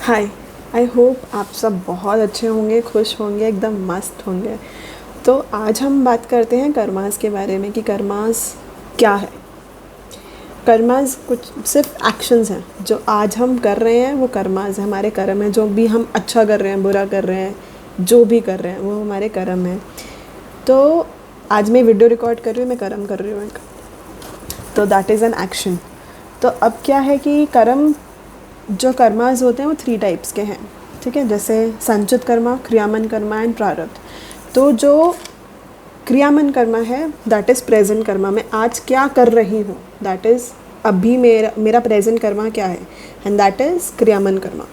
Hi. I hope आप सब बहुत अच्छे होंगे, खुश होंगे, एकदम मस्त होंगे। तो आज हम बात करते हैं कर्मास के बारे में कि कर्मास क्या है। कर्मास कुछ सिर्फ एक्शंस हैं जो आज हम कर रहे हैं, वो कर्मास है, हमारे कर्म है। जो भी हम अच्छा कर रहे हैं, बुरा कर रहे हैं, जो भी कर रहे हैं वो हमारे कर्म है। तो आज मैं वीडियो रिकॉर्ड कर रही हूँ, मैं कर्म कर रही हूँ एक, तो दैट इज़ एन एक्शन। तो अब क्या है कि कर्म, जो कर्मास होते हैं वो 3 टाइप्स के हैं, ठीक है। जैसे संचित कर्मा, क्रियामन कर्मा एंड प्रारब्ध। तो जो क्रियामन कर्मा है दैट इज़ प्रेजेंट कर्मा, मैं आज क्या कर रही हूँ, दैट इज़ अभी मेरा प्रेजेंट कर्मा क्या है, एंड दैट इज़ क्रियामन कर्मा।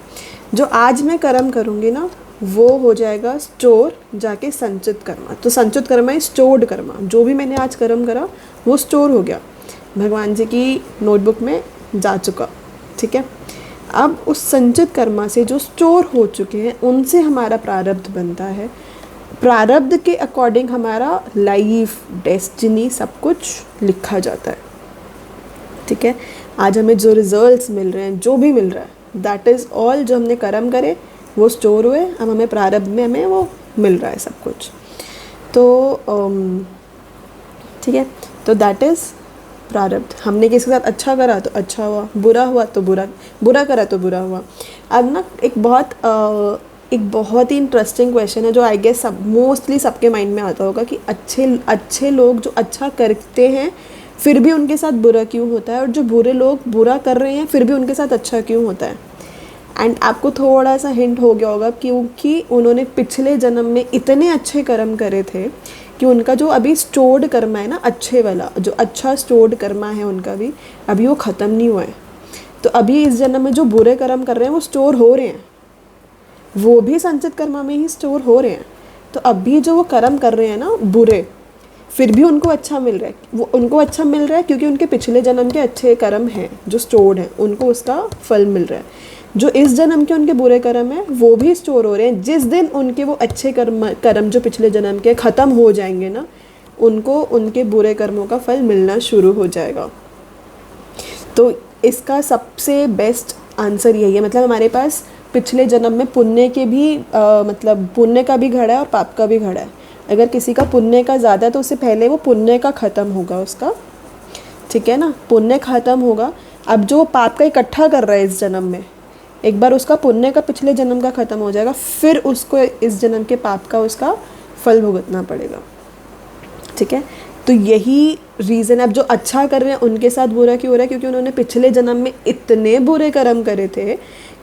जो आज मैं कर्म करूँगी ना, वो हो जाएगा स्टोर जाके संचित कर्मा। तो संचित कर्मा इज स्टोर्ड कर्मा, जो भी मैंने आज कर्म करा वो स्टोर हो गया, भगवान जी की नोटबुक में जा चुका, ठीक है। अब उस संचित कर्मा से जो स्टोर हो चुके हैं उनसे हमारा प्रारब्ध बनता है। प्रारब्ध के अकॉर्डिंग हमारा लाइफ, डेस्टिनी, सब कुछ लिखा जाता है, ठीक है। आज हमें जो रिजल्ट्स मिल रहे हैं, जो भी मिल रहा है, दैट इज़ ऑल जो हमने कर्म करे वो स्टोर हुए, अब हमें प्रारब्ध में हमें वो मिल रहा है सब कुछ। तो ठीक है, तो दैट इज़ प्रारब्ध। हमने किसी के साथ अच्छा करा तो अच्छा हुआ, बुरा हुआ तो बुरा करा तो बुरा हुआ। अब ना एक बहुत ही इंटरेस्टिंग क्वेश्चन है जो आई गेस सब मोस्टली सबके माइंड में आता होगा कि अच्छे लोग जो अच्छा करते हैं फिर भी उनके साथ बुरा क्यों होता है, और जो बुरे लोग बुरा कर रहे हैं फिर भी उनके साथ अच्छा क्यों होता है। एंड आपको थोड़ा सा हिंट हो गया होगा क्योंकि उन्होंने पिछले जन्म में इतने अच्छे कर्म करे थे कि उनका जो अभी स्टोर्ड कर्मा है ना, अच्छे वाला जो अच्छा स्टोर्ड कर्मा है उनका भी अभी वो ख़त्म नहीं हुआ है। तो अभी इस जन्म में जो बुरे कर्म कर रहे हैं वो स्टोर हो रहे हैं, वो भी संचित कर्मा में ही स्टोर हो रहे हैं। तो अभी जो वो कर्म कर रहे हैं ना बुरे, फिर भी उनको अच्छा मिल रहा है। वो उनको अच्छा मिल रहा है क्योंकि उनके पिछले जन्म के अच्छे कर्म हैं जो स्टोर्ड हैं, उनको उसका फल मिल रहा है। जो इस जन्म के उनके बुरे कर्म हैं वो भी स्टोर हो रहे हैं। जिस दिन उनके वो अच्छे कर्म जो पिछले जन्म के ख़त्म हो जाएंगे ना, उनको उनके बुरे कर्मों का फल मिलना शुरू हो जाएगा। तो इसका सबसे बेस्ट आंसर यही है। मतलब हमारे पास पिछले जन्म में पुण्य के भी मतलब पुण्य का भी घड़ा है और पाप का भी घड़ा है। अगर किसी का पुण्य का ज़्यादा है तो उससे पहले वो पुण्य का ख़त्म होगा उसका, ठीक है ना, पुण्य ख़त्म होगा। अब जो पाप का इकट्ठा कर रहा है इस जन्म में, एक बार उसका पुण्य का पिछले जन्म का ख़त्म हो जाएगा, फिर उसको इस जन्म के पाप का उसका फल भुगतना पड़ेगा, ठीक है। तो यही रीज़न है। अब जो अच्छा कर रहे हैं उनके साथ बुरा क्यों हो रहा है, क्योंकि उन्होंने पिछले जन्म में इतने बुरे कर्म करे थे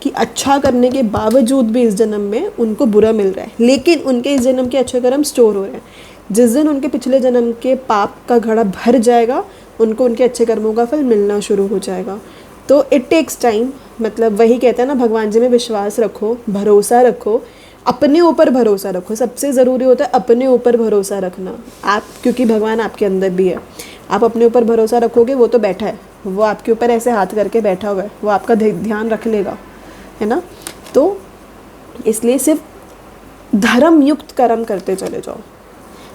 कि अच्छा करने के बावजूद भी इस जन्म में उनको बुरा मिल रहा है, लेकिन उनके इस जन्म के अच्छे कर्म स्टोर हो रहे हैं। जिस दिन उनके पिछले जन्म के पाप का घड़ा भर जाएगा, उनको उनके अच्छे कर्मों का फल मिलना शुरू हो जाएगा। तो इट टेक्स टाइम। मतलब वही कहते हैं ना, भगवान जी में विश्वास रखो, भरोसा रखो, अपने ऊपर भरोसा रखो। सबसे ज़रूरी होता है अपने ऊपर भरोसा रखना आप, क्योंकि भगवान आपके अंदर भी है। आप अपने ऊपर भरोसा रखोगे, वो तो बैठा है, वो आपके ऊपर ऐसे हाथ करके बैठा हुआ है, वो आपका ध्यान रख लेगा, है ना। तो इसलिए सिर्फ धर्म युक्त कर्म करते चले जाओ।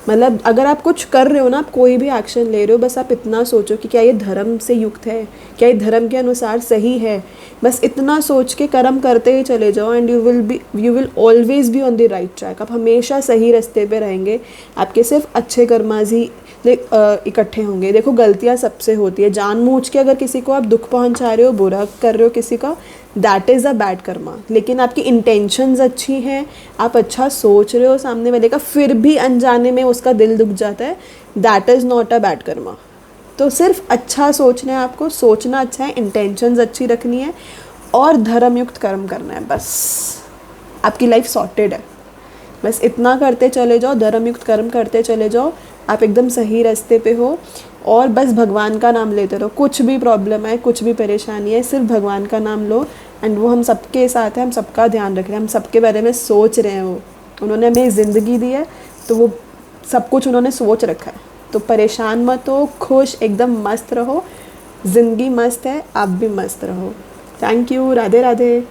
मतलब अगर आप कुछ कर रहे हो ना, आप कोई भी एक्शन ले रहे हो, बस आप इतना सोचो कि क्या ये धर्म से युक्त है, क्या ये धर्म के अनुसार सही है। बस इतना सोच के कर्म करते ही चले जाओ and you will always be on the right track. आप हमेशा सही रास्ते पे रहेंगे। आपके सिर्फ अच्छे कर्माज ही इकट्ठे होंगे। देखो गलतियाँ सबसे होती है, जानबूझ के अगर किसी को आप दुख पहुंचा रहे हो, बुरा कर रहे हो किसी का, that is a bad Karma. लेकिन आपकी इंटेंशंस अच्छी हैं, आप अच्छा सोच रहे हो सामने वाले का, फिर भी अनजाने में उसका दिल दुख जाता है, that is not a bad Karma. तो सिर्फ अच्छा सोचना है, आपको सोचना अच्छा है, इंटेंशंस अच्छी रखनी है और धर्मयुक्त कर्म करना है, बस आपकी लाइफ सॉर्टेड है। बस इतना करते चले जाओ, धर्मयुक्त कर्म करते चले जाओ, आप एकदम सही रास्ते पे हो। और बस भगवान का नाम लेते रहो। कुछ भी प्रॉब्लम है, कुछ भी परेशानी है, सिर्फ भगवान का नाम लो एंड वो हम सबके साथ है, हम सबका ध्यान रख रहे हैं, हम सबके बारे में सोच रहे हैं। वो उन्होंने हमें ज़िंदगी दी है तो वो सब कुछ उन्होंने सोच रखा है। तो परेशान मत हो, खुश एकदम मस्त रहो, ज़िंदगी मस्त है, आप भी मस्त रहो। Thank you. राधे राधे।